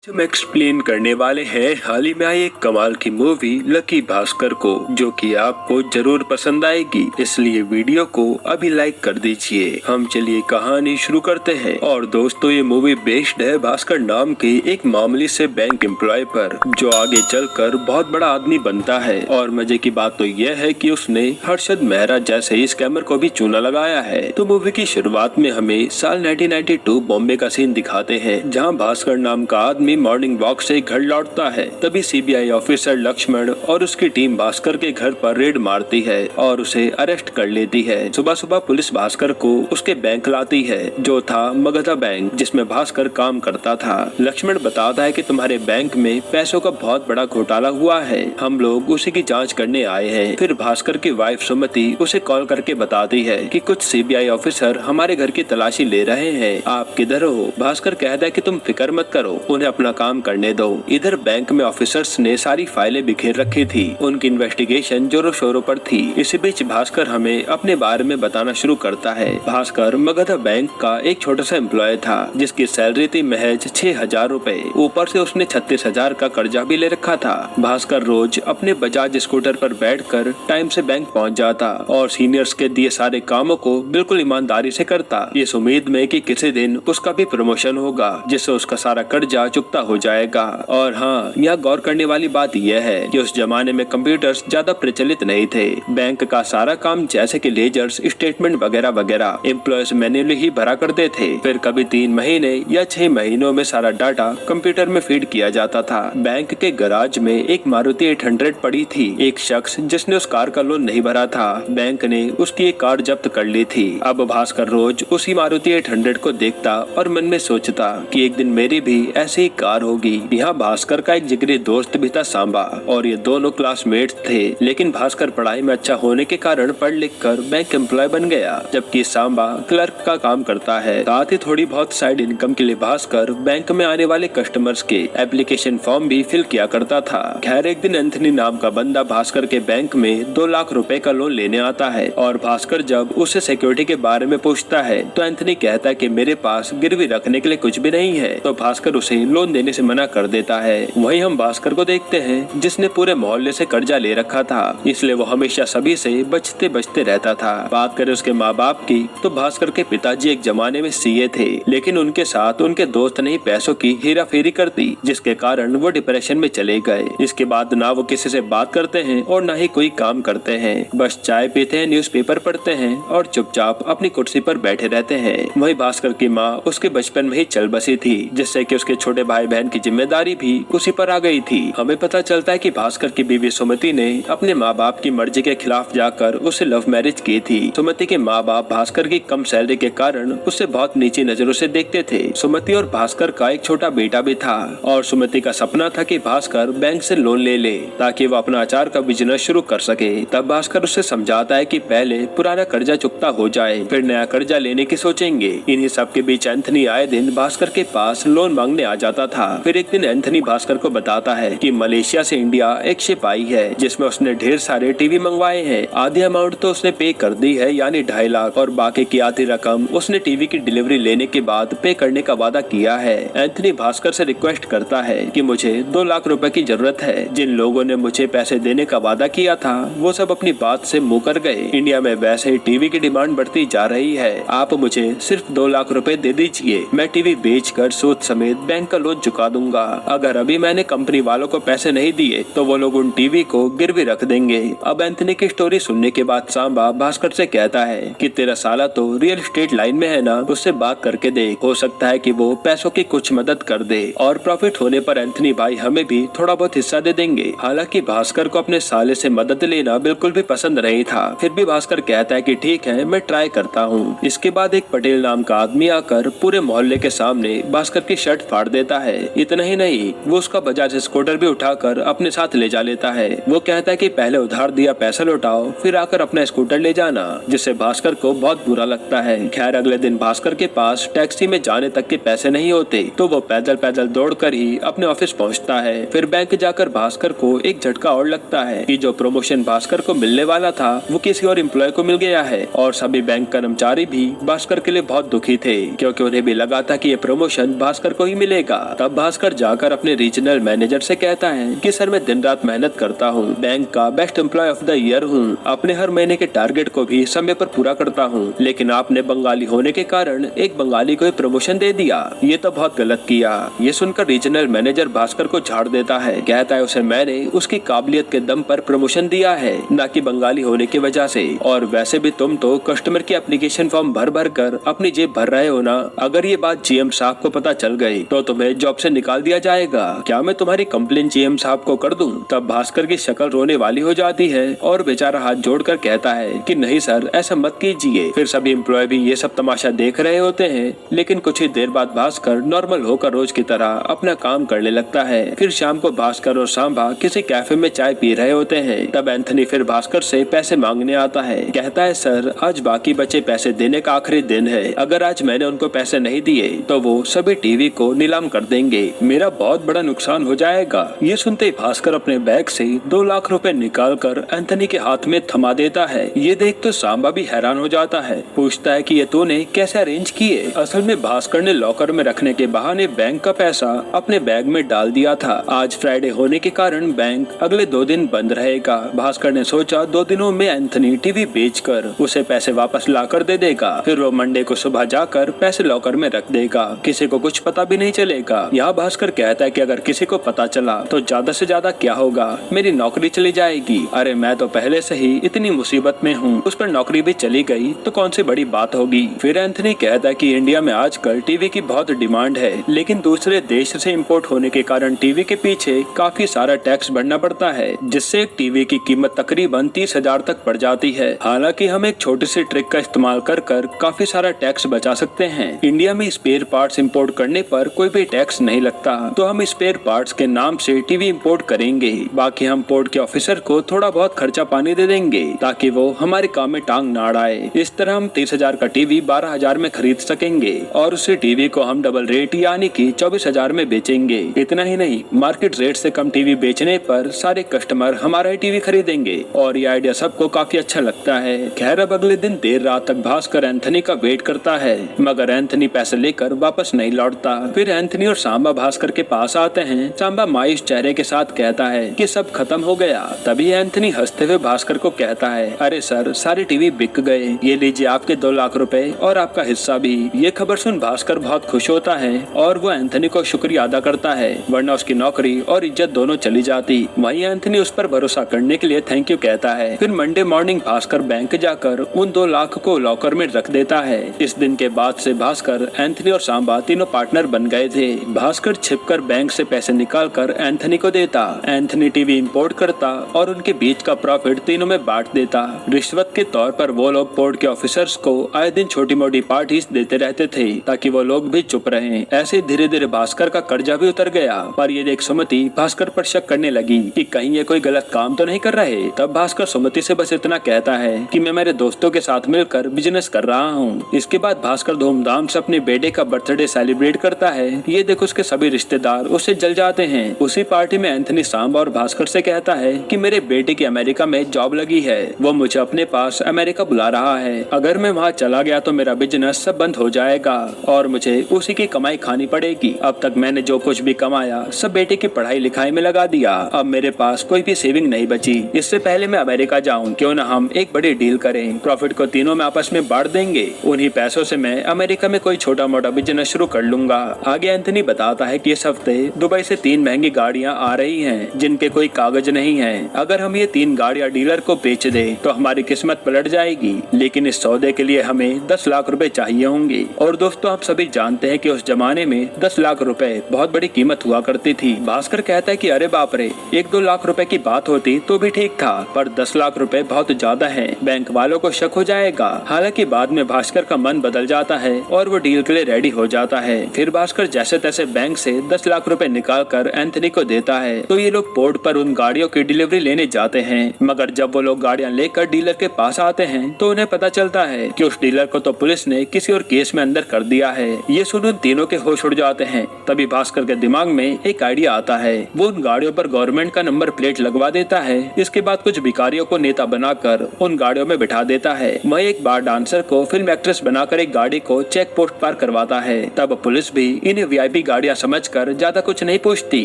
हम एक्सप्लेन करने वाले हैं हाल ही में आई एक कमाल की मूवी लकी भास्कर को, जो कि आपको जरूर पसंद आएगी, इसलिए वीडियो को अभी लाइक कर दीजिए। हम चलिए कहानी शुरू करते हैं। और दोस्तों, ये मूवी बेस्ड है भास्कर नाम के एक मामूली से बैंक एम्प्लॉय पर, जो आगे चलकर बहुत बड़ा आदमी बनता है। और मजे की बात तो यह है कि उसने हर्षद मेहरा जैसे स्कैमर को भी चूना लगाया है। तो मूवी की शुरुआत में हमें साल 1992 बॉम्बे का सीन दिखाते हैं, जहाँ भास्कर नाम का आदमी मॉर्निंग वॉक से घर लौटता है। तभी सीबीआई ऑफिसर लक्ष्मण और उसकी टीम भास्कर के घर पर रेड मारती है और उसे अरेस्ट कर लेती है। सुबह सुबह पुलिस भास्कर को उसके बैंक लाती है, जो था मगधा बैंक, जिसमें भास्कर काम करता था। लक्ष्मण बताता है कि तुम्हारे बैंक में पैसों का बहुत बड़ा घोटाला हुआ है, हम लोग उसी की जांच करने आए हैं। फिर भास्कर की वाइफ सुमति उसे कॉल करके बताती है कि कुछ सीबीआई ऑफिसर हमारे घर की तलाशी ले रहे हैं, आप किधर हो? भास्कर कहता है कि तुम फिक्र मत करो, उन्हें अपना काम करने दो। इधर बैंक में ऑफिसर्स ने सारी फाइलें बिखेर रखी थी, उनकी इन्वेस्टिगेशन जोरों शोरों पर थी। इसी बीच भास्कर हमें अपने बारे में बताना शुरू करता है। भास्कर मगधा बैंक का एक छोटा सा एम्प्लॉय था, जिसकी सैलरी थी महज 6,000 रूपए। ऊपर से उसने 36,000 का कर्जा भी ले रखा था। भास्कर रोज अपने बजाज स्कूटर पर बैठकर टाइम से बैंक पहुंच जाता और सीनियर्स के दिए सारे कामों को बिल्कुल ईमानदारी से करता, इस उम्मीद में कि किसी दिन उसका भी प्रमोशन होगा, जिससे उसका सारा कर्जा चुकता हो जाएगा। और हाँ, यहाँ गौर करने वाली बात यह है कि उस जमाने में कंप्यूटर्स ज्यादा प्रचलित नहीं थे। बैंक का सारा काम जैसे कि लेजर्स, स्टेटमेंट वगैरह वगैरह एम्प्लॉयज मैन्युअली ही भरा करते थे। फिर कभी 3 महीने या 6 महीनों में सारा डाटा कंप्यूटर में फीड किया जाता था। बैंक के गराज में एक मारुति 800 पड़ी थी। एक शख्स जिसने उस कार का लोन नहीं भरा था, बैंक ने उसकी एक कार जब्त कर ली थी। अब भास्कर रोज उसी मारुति 800 को देखता और मन में सोचता कि एक दिन मेरी भी ऐसी ही कार होगी। यहाँ भास्कर का एक जिगरी दोस्त भी था, सांबा, और ये दोनों क्लासमेट्स थे। लेकिन भास्कर पढ़ाई में अच्छा होने के कारण पढ़ लिख कर बैंक एम्प्लॉय बन गया, जबकि सांबा क्लर्क का काम करता है। साथ ही थोड़ी बहुत साइड इनकम के लिए भास्कर बैंक में आने वाले कस्टमर्स के एप्लीकेशन फॉर्म भी फिल किया करता था। खैर, एक दिन एंथनी नाम का बंदा भास्कर के बैंक में 2 लाख रुपए का लोन लेने आता है, और भास्कर जब उससे सिक्योरिटी के बारे में पूछता है तो एंथनी कहता है कि मेरे पास गिरवी रखने के लिए कुछ भी नहीं है। तो भास्कर उसे लोन देने से मना कर देता है। वहीं हम भास्कर को देखते हैं, जिसने पूरे मोहल्ले से कर्जा ले रखा था, इसलिए वो हमेशा सभी से बचते बचते रहता था। बात करें उसके माँ बाप की, तो भास्कर के पिताजी एक जमाने में सीए थे, लेकिन उनके साथ उनके दोस्त ने पैसों की हेरा फेरी कर दी, जिसके कारण वो डिप्रेशन में चले गए। इसके बाद ना वो किसी से बात करते हैं और ना ही कोई काम करते हैं, बस चाय पीते हैं, न्यूज़पेपर पढ़ते हैं और चुपचाप अपनी कुर्सी पर बैठे रहते हैं। वहीं भास्कर की माँ उसके बचपन में ही चल बसी थी, जिससे कि उसके छोटे भाई बहन की जिम्मेदारी भी उसी पर आ गई थी। हमें पता चलता है कि भास्कर की बीवी सुमति ने अपने माँ बाप की मर्जी के खिलाफ जाकर उससे लव मैरिज की थी। सुमति के माँ बाप भास्कर की कम सैलरी के कारण उससे बहुत नीची नजरों से देखते थे। सुमति और भास्कर का एक छोटा बेटा भी था, और सुमति का सपना था कि भास्कर बैंक से लोन ले ले ताकि वो अपना अचार का बिजनेस शुरू कर सके। तब भास्कर उसे समझाता है कि पहले पुराना कर्जा चुकता हो जाए, फिर नया कर्जा लेने की सोचेंगे। इन्हीं सब के बीच एंथनी आए दिन भास्कर के पास लोन मांगने आ जाता था। फिर एक दिन एंथनी भास्कर को बताता है कि मलेशिया से इंडिया एक शिप आई है, जिसमें उसने ढेर सारे टीवी मंगवाए हैं। आधी अमाउंट तो उसने पे कर दी है, यानी 2.5 लाख, और बाकी की आधी रकम उसने टीवी की डिलीवरी लेने के बाद पे करने का वादा किया है। एंथनी भास्कर से रिक्वेस्ट करता है कि मुझे 2 लाख रुपए की जरूरत है। जिन लोगों ने मुझे पैसे देने का वादा किया था, वो सब अपनी बात से मुकर गए। इंडिया में वैसे ही टीवी की डिमांड बढ़ती जा रही है, आप मुझे सिर्फ 2 लाख रुपए दे दीजिए, मैं टीवी बेचकर सूद समेत बैंक का लोन चुका दूंगा। अगर अभी मैंने कंपनी वालों को पैसे नहीं दिए तो वो लोग उन टीवी को गिरवी रख देंगे। अब एंथनी की स्टोरी सुनने के बाद सांबा भास्कर से कहता है कि तेरा साला तो रियल एस्टेट लाइन में है ना, उससे बात करके देख, हो सकता है कि वो पैसों की कुछ मदद कर दे, और प्रॉफिट होने पर एंथनी भाई हमें भी थोड़ा बहुत हिस्सा दे देंगे। हालांकि भास्कर को अपने साले से मदद लेना बिल्कुल भी पसंद नहीं था, फिर भी भास्कर कहता है कि ठीक है, मैं ट्राई करता हूँ। इसके बाद एक पटेल नाम का आदमी आकर पूरे मोहल्ले के सामने भास्कर की शर्ट फाड़ देता है। इतना ही नहीं, वो उसका बजाज स्कूटर भी उठाकर अपने साथ ले जा लेता है। वो कहता है कि पहले उधार दिया पैसा लौटाओ, फिर आकर अपना स्कूटर ले जाना, जिससे भास्कर को बहुत बुरा लगता है। खैर, अगले दिन भास्कर के पास टैक्सी में जाने तक के पैसे नहीं होते, तो वो पैदल पैदल दौड़कर ही अपने ऑफिस पहुंचता है। फिर बैंक जाकर भास्कर को एक झटका और लगता है कि जो प्रमोशन भास्कर को मिलने वाला था वो किसी और एम्प्लॉय को मिल गया है। और सभी बैंक कर्मचारी भी भास्कर के लिए बहुत दुखी थे, क्योंकि उन्हें भी लगा था कि ये प्रमोशन भास्कर को ही मिलेगा। तब भास्कर जाकर अपने रीजनल मैनेजर से कहता है कि सर मैं दिन रात मेहनत करता हूँ, बैंक का best employee of the year हूँ, अपने हर महीने के टारगेट को भी समय पर पूरा करता हूँ, लेकिन आपने बंगाली होने के कारण एक बंगाली को प्रमोशन दे दिया, ये तो बहुत गलत किया। ये सुनकर रीजनल मैनेजर भास्कर को झाड़ देता है, कहता है उसे मैंने उसकी काबिलियत के दम पर प्रमोशन दिया है, न कि बंगाली होने की वजह से। और वैसे भी तुम तो कस्टमर की एप्लीकेशन फॉर्म भर भर कर अपनी जेब भर रहे हो ना, अगर ये बात जीएम साहब को पता चल गई तो तुम्हें जॉब से निकाल दिया जाएगा। क्या मैं तुम्हारी कंप्लेन जीएम साहब को कर दूं? तब भास्कर की शक्ल रोने वाली हो जाती है और बेचारा हाथ जोड़कर कहता है कि नहीं सर, ऐसा मत कीजिए। फिर सभी एम्प्लॉय भी ये सब तमाशा देख रहे होते हैं, लेकिन कुछ ही देर बाद भास्कर नॉर्मल होकर रोज की तरह अपना काम करने लगता है। फिर शाम को भास्कर और सांबा किसी कैफे में चाय पी रहे होते हैं। तब एंथनी फिर भास्कर से पैसे मांगने आता है, कहता है सर आज बाकी बचे पैसे देने का आखिरी दिन है, अगर आज मैंने उनको पैसे नहीं दिए तो वो सभी टीवी को नीलाम कर देंगे, मेरा बहुत बड़ा नुकसान हो जाएगा। ये सुनते ही भास्कर अपने बैग से 2 लाख रुपए निकालकर एंथनी के हाथ में थमा देता है। ये देख तो सांबा भी हैरान हो जाता है, पूछता है कि ये तूने कैसे अरेंज किए? असल में भास्कर ने लॉकर में रखने के बहाने बैंक का पैसा अपने बैग में डाल दिया था। आज फ्राइडे होने के कारण बैंक अगले 2 दिन बंद रहेगा। भास्कर ने सोचा 2 दिनों में एंथनी टीवी बेचकर उसे पैसे वापस लाकर दे देगा, फिर वो मंडे को सुबह जाकर पैसे लॉकर में रख देगा, किसी को कुछ पता भी नहीं चलेगा। यहाँ भास्कर कहता है कि अगर किसी को पता चला तो ज्यादा से ज्यादा क्या होगा, मेरी नौकरी चली जाएगी। अरे मैं तो पहले से ही इतनी मुसीबत में हूँ, उस पर नौकरी भी चली गई तो कौन सी बड़ी बात होगी। फिर एंथनी कहता है कि इंडिया में आजकल टीवी की बहुत डिमांड है, लेकिन दूसरे देश से इम्पोर्ट होने के कारण टीवी के पीछे काफी सारा टैक्स भरना पड़ता है, जिससे एक टीवी की कीमत तकरीबन 30,000 तक पड़ जाती है। हालांकि हम एक छोटी सी ट्रिक का इस्तेमाल कर काफी सारा टैक्स बचा सकते हैं। इंडिया में स्पेयर पार्ट्स इंपोर्ट करने पर कोई भी टैक्स नहीं लगता, तो हम स्पेयर पार्ट्स के नाम से टीवी इंपोर्ट करेंगे, बाकी हम पोर्ट के ऑफिसर को थोड़ा बहुत खर्चा पानी दे देंगे ताकि वो हमारे काम में टांग ना अड़ाए। इस तरह हम 30,000 का टीवी 12,000 में खरीद सकेंगे और उसी टीवी को हम डबल रेट यानी कि 24,000 में बेचेंगे। इतना ही नहीं, मार्केट रेट से कम टीवी बेचने पर सारे कस्टमर हमारा ही टीवी खरीदेंगे और ये आइडिया सबको काफी अच्छा लगता है। खैर अब अगले दिन देर रात तक भास्कर एंथनी का वेट करता है, मगर एंथनी पैसे लेकर वापस नहीं लौटता। फिर एंथनी और सांबा भास्कर के पास आते हैं। सांबा मायूस चेहरे के साथ कहता है कि सब खत्म हो गया। तभी एंथनी हंसते हुए भास्कर को कहता है, अरे सर सारे टीवी बिक गए, ये लीजिए आपके 2 लाख रुपए और आपका हिस्सा भी। ये खबर सुन भास्कर बहुत खुश होता है और वो एंथनी को शुक्रिया अदा करता है, वरना उसकी नौकरी और इज्जत दोनों चली जाती। वहीं एंथनी उस पर भरोसा करने के लिए थैंक यू कहता है। फिर मंडे मॉर्निंग भास्कर बैंक जाकर उन 2 लाख को लॉकर में रख देता है। इस दिन के बाद से भास्कर, एंथनी और सांबा तीनों पार्टनर बन गए थे। भास्कर छिपकर बैंक से पैसे निकालकर एंथनी को देता, एंथनी टीवी इंपोर्ट करता और उनके बीच का प्रॉफिट तीनों में बांट देता। रिश्वत के तौर पर वो लोग पोर्ट के ऑफिसर्स को आए दिन छोटी मोटी पार्टीज देते रहते थे ताकि वो लोग भी चुप रहें। ऐसे धीरे धीरे भास्कर का कर्जा भी उतर गया। पर ये देख सुमति भास्कर पर शक करने लगी कि कहीं ये कोई गलत काम तो नहीं कर रहे। तब भास्कर सुमति से बस इतना कहता है कि मैं मेरे दोस्तों के साथ मिलकर बिजनेस कर रहा हूँ। इसके बाद भास्कर धूमधाम से अपने बेटे का बर्थडे सेलिब्रेट करता है। ये देख उसके सभी रिश्तेदार उससे जल जाते हैं। उसी पार्टी में एंथनी सांबा और भास्कर से कहता है कि मेरे बेटे की अमेरिका में जॉब लगी है, वो मुझे अपने पास अमेरिका बुला रहा है। अगर मैं वहाँ चला गया तो मेरा बिजनेस सब बंद हो जाएगा और मुझे उसी की कमाई खानी पड़ेगी। अब तक मैंने जो कुछ भी कमाया सब बेटे की पढ़ाई लिखाई में लगा दिया, अब मेरे पास कोई भी सेविंग नहीं बची। इससे पहले मैं अमेरिका जाऊँ, क्यों न हम एक बड़ी डील करें, प्रॉफिट को तीनों में आपस में बांट देंगे। उन्हीं पैसों से मैं अमेरिका में कोई छोटा मोटा बिजनेस शुरू कर लूंगा। आगे एंथनी बताता है कि इस हफ्ते दुबई से 3 महंगी गाड़ियां आ रही हैं जिनके कोई कागज नहीं है। अगर हम ये 3 गाड़ियां डीलर को बेच दें तो हमारी किस्मत पलट जाएगी, लेकिन इस सौदे के लिए हमें 10 लाख रुपए चाहिए होंगे। और दोस्तों आप सभी जानते हैं कि उस जमाने में 10 लाख रुपए बहुत बड़ी कीमत हुआ करती थी। भास्कर कहता है कि अरे बाप रे, 1-2 लाख रुपए की बात होती तो भी ठीक था, पर 10 लाख रुपए बहुत ज्यादा है, बैंक वालों को शक हो जाएगा। हालांकि बाद में भास्कर का मन बदल जाता है और वो डील के लिए रेडी हो जाता है। फिर भास्कर जैसे तैसे बैंक से 10 लाख रुपए निकाल कर एंथनी को देता है, तो ये लोग पोर्ट पर उन गाड़ियों की डिलीवरी लेने जाते हैं। मगर जब वो लोग गाड़ियां लेकर डीलर के पास आते हैं तो उन्हें पता चलता है कि उस डीलर को तो पुलिस ने किसी और केस में अंदर कर दिया है। ये सुन उन तीनों के होश उड़ जाते हैं। तभी भास्कर के दिमाग में एक आइडिया आता है। वो उन गाड़ियों पर गवर्नमेंट का नंबर प्लेट लगवा देता है। इसके बाद कुछ भिखारियों को नेता बनाकर उन गाड़ियों में बिठा देता है। वही एक बार डांसर को फिल्म एक्ट्रेस बनाकर एक गाड़ी को चेक पोस्ट पार करवाता है। तब पुलिस भी इन्हें VIP छोटी गाड़ियाँ समझकर ज्यादा कुछ नहीं पूछती।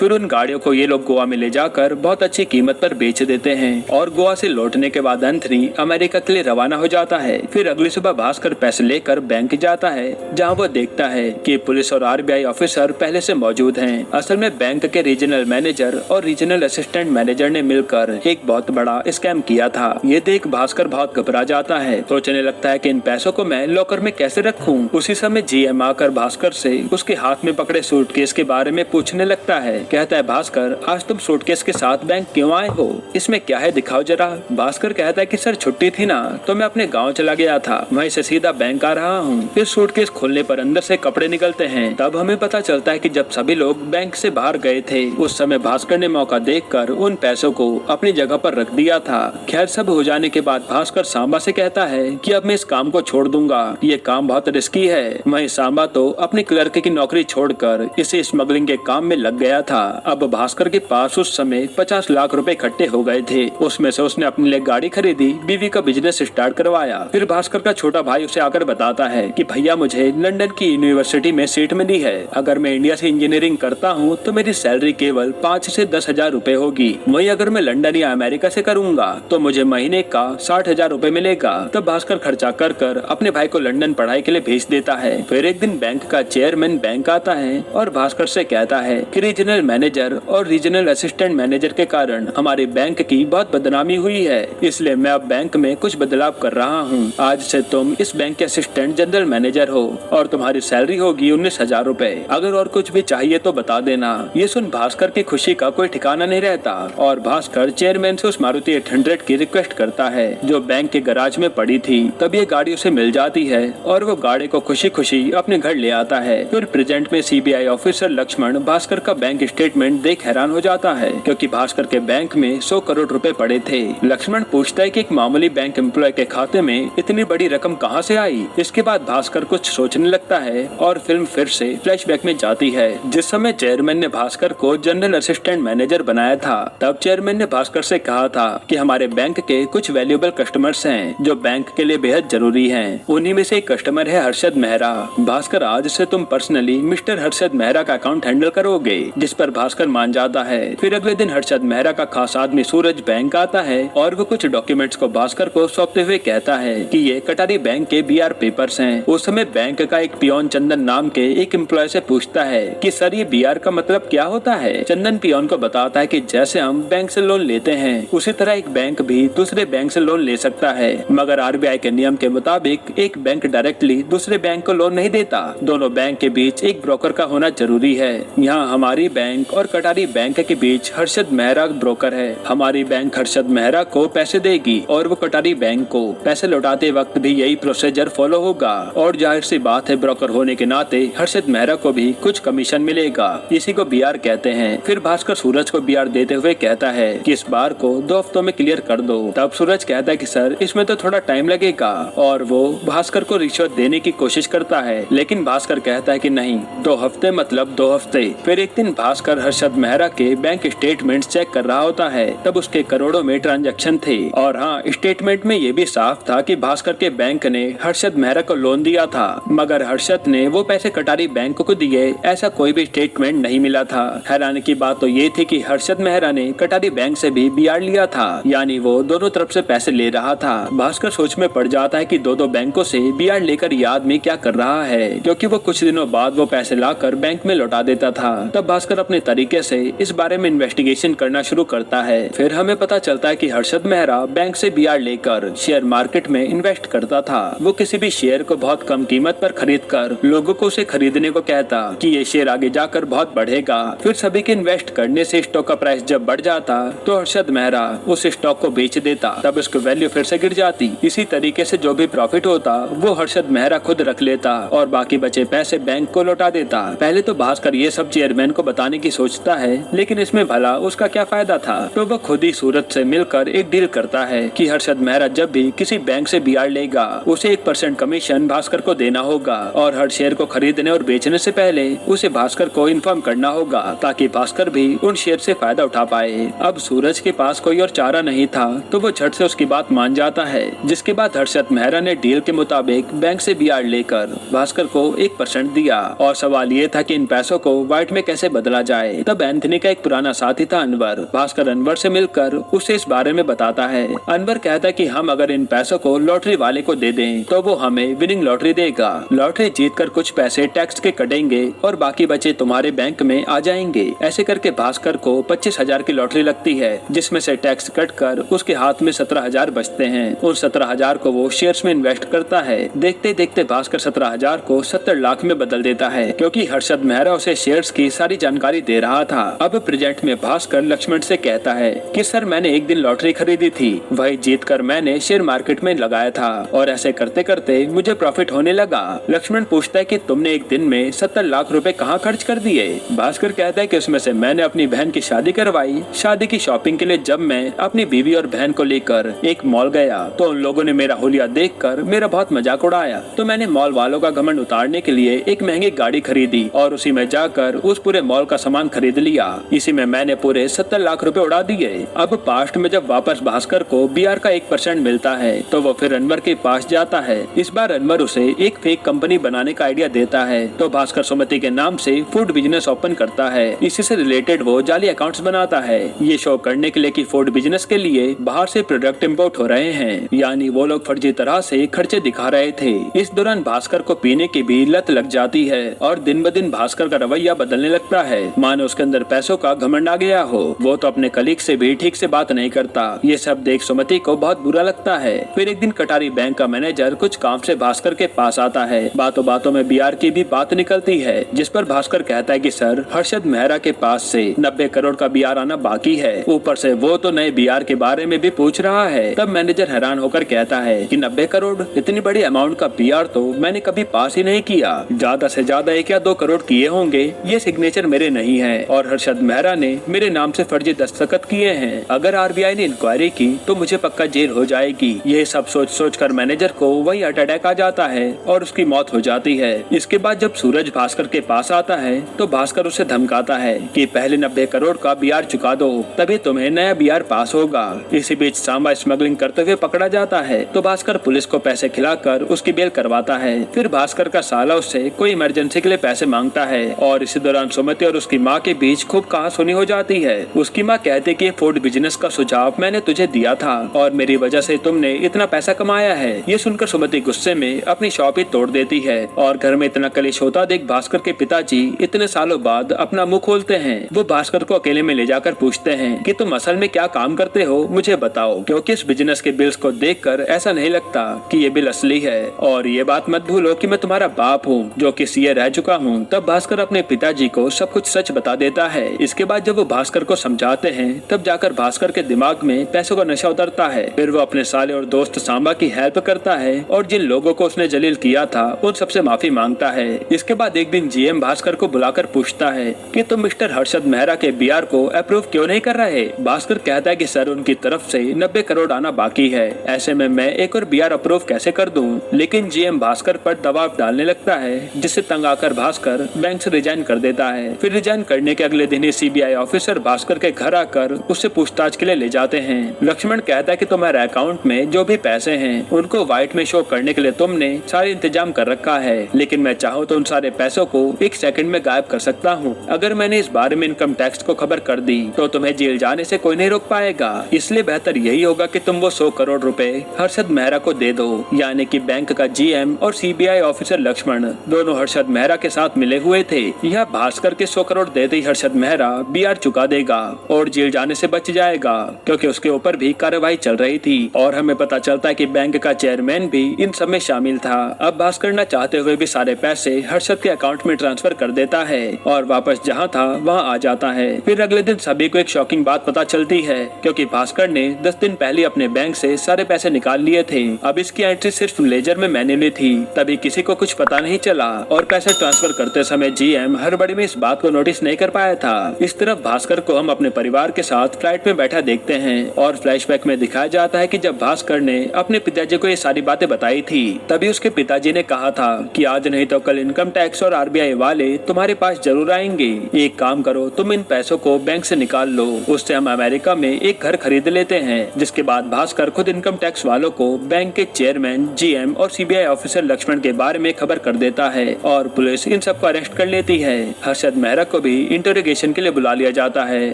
फिर उन गाड़ियों को ये लोग गोवा में ले जाकर बहुत अच्छी कीमत पर बेच देते हैं और गोवा से लौटने के बाद एंथनी अमेरिका के लिए रवाना हो जाता है। फिर अगली सुबह भास्कर पैसे लेकर बैंक जाता है, जहाँ वो देखता है कि पुलिस और आरबीआई ऑफिसर पहले से मौजूद हैं। असल में बैंक के रीजनल मैनेजर और रीजनल असिस्टेंट मैनेजर ने मिलकर एक बहुत बड़ा स्कैम किया था। ये देख भास्कर बहुत घबरा जाता है, सोचने लगता है कि इन पैसों को मैं लॉकर में कैसे रखूं। उसी समय जीएम आकर भास्कर से उसके हाथ में पकड़े सूटकेस के बारे में पूछने लगता है। कहता है, भास्कर आज तुम सूटकेस के साथ बैंक क्यों आए हो, इसमें क्या है दिखाओ जरा। भास्कर कहता है कि सर छुट्टी थी ना, तो मैं अपने गाँव चला गया था, वहीं से सीधा बैंक आ रहा हूँ। फिर सूटकेस खोलने पर अंदर से कपड़े निकलते हैं। तब हमें पता चलता है कि जब सभी लोग बैंक से बाहर गए थे, उस समय भास्कर ने मौका देखकर उन पैसों को अपनी जगह पर रख दिया था। खैर सब हो जाने के बाद भास्कर सांबा से कहता है कि अब मैं इस काम को छोड़ दूंगा, ये काम बहुत रिस्की है। वहीं सांबा तो अपनी क्लर्क की नौकरी छोड़कर इसे स्मगलिंग के काम में लग गया था। अब भास्कर के पास उस समय 50 लाख रुपए इकट्ठे हो गए थे। उसमें से उसने अपने लिए गाड़ी खरीदी, बीवी का बिजनेस स्टार्ट करवाया। फिर भास्कर का छोटा भाई उसे आकर बताता है कि भैया मुझे लंदन की यूनिवर्सिटी में सीट मिली है, अगर मैं इंडिया से इंजीनियरिंग करता हूँ तो मेरी सैलरी केवल 5 से 10 हजार रूपए होगी। वही अगर मैं लंदन या अमेरिका से करूँगा तो मुझे महीने का 60,000 रूपए मिलेगा। तब भास्कर खर्चा कर कर अपने भाई को लंदन पढ़ाई के लिए भेज देता है। फिर एक दिन बैंक का चेयरमैन बैंक आता है और भास्कर से कहता है कि रीजनल मैनेजर और रीजनल असिस्टेंट मैनेजर के कारण हमारे बैंक की बहुत बदनामी हुई है, इसलिए मैं अब बैंक में कुछ बदलाव कर रहा हूँ। आज से तुम इस बैंक के असिस्टेंट जनरल मैनेजर हो और तुम्हारी सैलरी होगी 19,000 रूपए। अगर और कुछ भी चाहिए तो बता देना। ये सुन भास्कर की खुशी का कोई ठिकाना नहीं रहता और भास्कर चेयरमैन से उस मारुति 800 की रिक्वेस्ट करता है जो बैंक के गराज में पड़ी थी। तब ये गाड़ी उसे मिल जाती है और वो गाड़ी को खुशी खुशी अपने घर ले आता है। फिर प्रेजेंट में सीबीआई ऑफिसर लक्ष्मण भास्कर का बैंक स्टेटमेंट देख हैरान हो जाता है, क्योंकि भास्कर के बैंक में 100 करोड़ रुपए पड़े थे। लक्ष्मण पूछता है कि एक मामूली बैंक एम्प्लॉय के खाते में इतनी बड़ी रकम कहां से आई। इसके बाद भास्कर कुछ सोचने लगता है और फिल्म फिर से फ्लैशबैक में जाती है, जिस समय चेयरमैन ने भास्कर को जनरल असिस्टेंट मैनेजर बनाया था। तब चेयरमैन ने भास्कर से कहा था कि हमारे बैंक के कुछ वैल्यूएबल कस्टमर्स हैं जो बैंक के लिए बेहद जरूरी हैं। उन्हीं में से एक कस्टमर है हर्षद मेहरा। भास्कर आज से तुम पर्सनली मिस्टर हर्षद मेहरा का अकाउंट हैंडल करोगे, जिस पर भास्कर मान जाता है। फिर अगले दिन हर्षद मेहरा का खास आदमी सूरज बैंक आता है और वो कुछ डॉक्यूमेंट्स को भास्कर को सौंपते हुए कहता है कि ये कटारी बैंक के बीआर पेपर्स हैं। उस समय बैंक का एक पियोन चंदन नाम के एक एम्प्लॉय से पूछता है कि सर ये बीआर का मतलब क्या होता है। चंदन पियोन को बताता है कि जैसे हम बैंक से लोन लेते हैं उसी तरह एक बैंक भी दूसरे बैंक से लोन ले सकता है, मगर आरबीआई के नियम के मुताबिक एक बैंक डायरेक्टली दूसरे बैंक को लोन नहीं देता। दोनों बैंक के बीच एक ब्रोकर का होना जरूरी है। यहाँ हमारी बैंक और कटारी बैंक के बीच हर्षद मेहरा ब्रोकर है। हमारी बैंक हर्षद मेहरा को पैसे देगी और वो कटारी बैंक को पैसे लौटाते वक्त भी यही प्रोसीजर फॉलो होगा और जाहिर सी बात है ब्रोकर होने के नाते हर्षद मेहरा को भी कुछ कमीशन मिलेगा। इसी को बीआर कहते हैं। फिर भास्कर सूरज को बीआर देते हुए कहता है कि इस बार को 2 हफ्तों में क्लियर कर दो। तब सूरज कहता है कि सर इसमें तो थोड़ा टाइम लगेगा और वो भास्कर को रिश्वत देने की कोशिश करता है, लेकिन भास्कर कहता है कि नहीं, 2 हफ्ते मतलब 2 हफ्ते। फिर एक दिन भास्कर हर्षद मेहरा के बैंक स्टेटमेंट चेक कर रहा होता है। तब उसके करोड़ों में ट्रांजैक्शन थे और हाँ, स्टेटमेंट में ये भी साफ था कि भास्कर के बैंक ने हर्षद मेहरा को लोन दिया था, मगर हर्षद ने वो पैसे कटारी बैंक को दिए, ऐसा कोई भी स्टेटमेंट नहीं मिला था। हैरानी की बात तो ये थी कि हर्षद मेहरा ने कटारी बैंक से भी बीआर लिया था, यानी वो दोनों तरफ से पैसे ले रहा था। भास्कर सोच में पड़ जाता है कि दो बैंकों से बीआर लेकर ये आदमी क्या कर रहा है, क्योंकि वो कुछ दिनों बाद वो पैसे लाकर बैंक में लौटा देता था। तब भास्कर अपने तरीके से इस बारे में इन्वेस्टिगेशन करना शुरू करता है। फिर हमें पता चलता है कि हर्षद मेहरा बैंक से बीआर लेकर शेयर मार्केट में इन्वेस्ट करता था। वो किसी भी शेयर को बहुत कम कीमत पर खरीद कर लोगों को उसे खरीदने को कहता कि ये शेयर आगे जाकर बहुत बढ़ेगा। फिर सभी के इन्वेस्ट करने से स्टॉक का प्राइस जब बढ़ जाता तो हर्षद मेहरा उस स्टॉक को बेच देता, तब उसकी वैल्यू फिर से गिर जाती। इसी तरीके से जो भी प्रॉफिट होता वो हर्षद मेहरा खुद रख लेता और बाकी बचे पैसे बैंक को लौटा देता। पहले तो भास्कर ये सब चेयरमैन को बताने की सोचता है, लेकिन इसमें भला उसका क्या फायदा था। तो वह खुद ही सूरज से मिलकर एक डील करता है कि हर्षद मेहरा जब भी किसी बैंक से बीआर लेगा उसे 1% कमीशन भास्कर को देना होगा और हर शेयर को खरीदने और बेचने से पहले उसे भास्कर को इन्फॉर्म करना होगा, ताकि भास्कर भी उन शेयर से फायदा उठा पाए। अब सूरज के पास कोई और चारा नहीं था तो वो झट से उसकी बात मान जाता है, जिसके बाद हर्षद मेहरा ने डील के मुताबिक बैंक से बीआर लेकर भास्कर को 1% दिया। और सवाल सवाल ये था कि इन पैसों को व्हाइट में कैसे बदला जाए। तब एंथनी का एक पुराना साथी था अनवर। भास्कर अनवर से मिलकर उसे इस बारे में बताता है। अनवर कहता है कि हम अगर इन पैसों को लॉटरी वाले को दे दें तो वो हमें विनिंग लॉटरी देगा। लॉटरी जीतकर कुछ पैसे टैक्स के कटेंगे और बाकी बचे तुम्हारे बैंक में आ जाएंगे। ऐसे करके भास्कर को 25,000 की लॉटरी लगती है, जिसमें से टैक्स कटकर उसके हाथ में 17,000 बचते हैं। उन 17,000 को वो शेयर्स में इन्वेस्ट करता है। देखते देखते भास्कर 17,000 को 70 लाख में बदल देता है, क्योंकि हर्षद मेहरा उसे शेयर्स की सारी जानकारी दे रहा था। अब प्रेजेंट में भास्कर लक्ष्मण से कहता है कि सर मैंने एक दिन लॉटरी खरीदी थी, वही जीतकर मैंने शेयर मार्केट में लगाया था और ऐसे करते करते मुझे प्रॉफिट होने लगा। लक्ष्मण पूछता है कि तुमने एक दिन में 70 लाख रुपए कहाँ खर्च कर दिए। भास्कर कहता है कि उसमें से मैंने अपनी बहन की शादी करवाई। शादी की शॉपिंग के लिए जब मैं अपनी बीवी और बहन को लेकर एक मॉल गया तो उन लोगों ने मेरा हुलिया देखकर मेरा बहुत मजाक उड़ाया। तो मैंने मॉल वालों का घमंड उतारने के लिए एक महंगी गाड़ी खरीदी और उसी में जाकर उस पूरे मॉल का सामान खरीद लिया। इसी में मैंने पूरे 70 लाख रुपए उड़ा दिए। अब पास्ट में जब वापस भास्कर को बीआर का 1% मिलता है तो वो फिर अनवर के पास जाता है। इस बार अनवर उसे एक फेक कंपनी बनाने का आइडिया देता है। तो भास्कर सुमति के नाम से फूड बिजनेस ओपन करता है। इसी से रिलेटेड वो जाली अकाउंट्स बनाता है, ये शो करने के लिए कि फूड बिजनेस के लिए बाहर से प्रोडक्ट इम्पोर्ट हो रहे हैं, यानी वो लोग फर्जी तरह से खर्चे दिखा रहे थे। इस दौरान भास्कर को पीने की भी लत लग जाती है और दिन ब दिन भास्कर का रवैया बदलने लगता है, मानो उसके अंदर पैसों का घमंड आ गया हो। वो तो अपने कलीग से भी ठीक से बात नहीं करता। ये सब देख सुमति को बहुत बुरा लगता है। फिर एक दिन कटारी बैंक का मैनेजर कुछ काम से भास्कर के पास आता है। बातों बातों में बीआर की भी बात निकलती है, जिस पर भास्कर कहता है कि सर हर्षद मेहरा के पास से 90 करोड़ का बीआर आना बाकी है, ऊपर से वो तो नए बीआर के बारे में भी पूछ रहा है। तब मैनेजर हैरान होकर कहता है कि 90 करोड़, इतनी बड़ी अमाउंट का बीआर तो मैंने कभी पास ही नहीं किया। ज्यादा से ज्यादा 1 या 2 करोड़ किए होंगे। ये सिग्नेचर मेरे नहीं है और हर्षद मेहरा ने मेरे नाम से फर्जी दस्तखत किए हैं। अगर आरबीआई ने इंक्वायरी की तो मुझे पक्का जेल हो जाएगी। ये सब सोच सोच कर मैनेजर को वही हार्ट अटैक आ जाता है और उसकी मौत हो जाती है। इसके बाद जब सूरज भास्कर के पास आता है तो भास्कर उसे धमकाता है कि पहले 90 करोड़ का बीआर चुका दो, तभी तुम्हें नया बीआर पास होगा। इसी बीच सांबा स्मगलिंग करते हुए पकड़ा जाता है तो भास्कर पुलिस को पैसे खिलाकर उसकी बेल करवाता है। फिर भास्कर का साला उससे कोई इमरजेंसी के लिए पैसे मांगता है और इसी दौरान सुमति और उसकी माँ के बीच खूब कहासुनी हो जाती है। उसकी माँ कहती कि फूड बिजनेस का सुझाव मैंने तुझे दिया था और मेरी वजह से तुमने इतना पैसा कमाया है। ये सुनकर सुमति गुस्से में अपनी शॉप ही तोड़ देती है और घर में इतना कलेश होता देख भास्कर के पिताजी इतने सालों बाद अपना मुंह खोलते हैं। वो भास्कर को अकेले में ले जाकर पूछते हैं कि तुम असल में क्या काम करते हो, मुझे बताओ, क्योंकि इस बिजनेस के बिल्स को देखकर ऐसा नहीं लगता कि ये बिल असली है। और ये बात मत भूलो कि मैं तुम्हारा बाप हूँ जो कि सीए रह चुका हूँ। तब भास्कर अपने पिताजी को सब कुछ सच बता देता है। इसके बाद जब वो भास्कर को समझाते हैं तब जाकर भास्कर के दिमाग में पैसों का नशा उतरता है। फिर वो अपने साले और दोस्त सांबा की हेल्प करता है और जिन लोगों को उसने जलील किया था उन सबसे माफी मांगता है। इसके बाद एक दिन जीएम भास्कर को बुलाकर पूछता है कि तुम मिस्टर हर्षद मेहरा के बीआर को अप्रूव क्यों नहीं कर रहे। भास्कर कहता है कि सर उनकी तरफ से 90 करोड़ आना बाकी है, ऐसे में मैं एक और बीआर अप्रूव कैसे कर दूं। लेकिन जीएम भास्कर पर दबाव डालने लगता है, जिससे तंग आकर भास्कर बैंक से रिजाइन कर देता है। फिर रिजाइन करने के अगले दिन ही सीबीआई ऑफिसर भास्कर के घर आकर उससे पूछताछ के लिए ले जाते हैं। लक्ष्मण कहता है कि तुम्हारे अकाउंट में जो भी पैसे हैं उनको व्हाइट में शो करने के लिए तुमने सारे इंतजाम कर रखा है, लेकिन मैं चाहूँ तो उन सारे पैसों को 1 सेकंड में गायब कर सकता हूँ। अगर मैंने इस बारे में इनकम टैक्स को खबर कर दी तो तुम्हें जेल जाने से कोई नहीं रोक पाएगा। इसलिए बेहतर यही होगा कि तुम वो 100 करोड़ रुपए हर्षद मेहरा को दे दो। यानी कि बैंक का जीएम और सीबीआई ऑफिसर लक्ष्मण दोनों हर्षद मेहरा के साथ मिले हुए थे। यह भास्कर के 100 करोड़ देते ही हर्षद मेहरा बीआर चुका देगा और जेल जाने से बच जाएगा, क्योंकि उसके ऊपर भी कार्रवाई चल रही थी। और हमें पता चलता है कि बैंक का चेयरमैन भी इन सब में शामिल था। अब भास्कर न चाहते हुए भी सारे पैसे हर्षद के अकाउंट में ट्रांसफर कर देता है और वापस जहाँ था वहाँ आ जाता है। फिर अगले दिन सभी को एक शॉकिंग बात पता चलती है, क्योंकि भास्कर ने 10 दिन पहले अपने बैंक से सारे पैसे निकाल लिए थे। अब इसकी एंट्री सिर्फ लेजर में मैन्युअली थी, तभी किसी को कुछ पता नहीं चला और पैसे ट्रांसफर करते समय जीएम हड़बड़ी में इस बात को नोटिस नहीं कर पाया था। इस तरफ भास्कर को हम अपने परिवार के साथ फ्लाइट में बैठा देखते हैं और फ्लैशबैक में दिखाया जाता है कि जब भास्कर ने अपने पिताजी को ये सारी बातें बताई थी तभी उसके पिताजी ने कहा था कि आज नहीं तो कल इनकम टैक्स और आरबीआई वाले तुम्हारे पास जरूर आएंगे। एक काम करो, तुम इन पैसों को बैंक से निकाल लो, उससे हम अमेरिका में एक घर खरीद लेते हैं। जिसके बाद भास्कर खुद इनकम टैक्स वालों को बैंक के चेयरमैन, जीएम और सीबीआई ऑफिसर लक्ष्मण के बारे में खबर कर देता है और पुलिस इन सबको अरेस्ट कर लेती है। हर्षद मेहरा को भी इंटरोगेशन के लिए बुला लिया जाता है।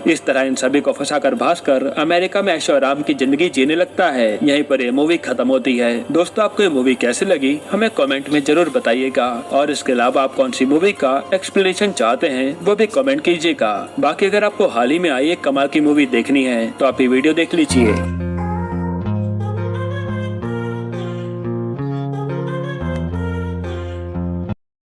इस तरह इन सभी को फंसाकर भास्कर अमेरिका में ऐशो आराम की जिंदगी जीने लगता है। यहीं पर ये मूवी खत्म होती है। दोस्तों, आपको ये मूवी कैसी लगी हमें कमेंट में जरूर बताइएगा, और इसके अलावा आप कौन सी मूवी का एक्सप्लेनेशन चाहते हैं वो भी कमेंट कीजिएगा। बाकी अगर आपको हाल ही में आई एक कमाल की मूवी देखनी है तो आप ये वीडियो देख लीजिए।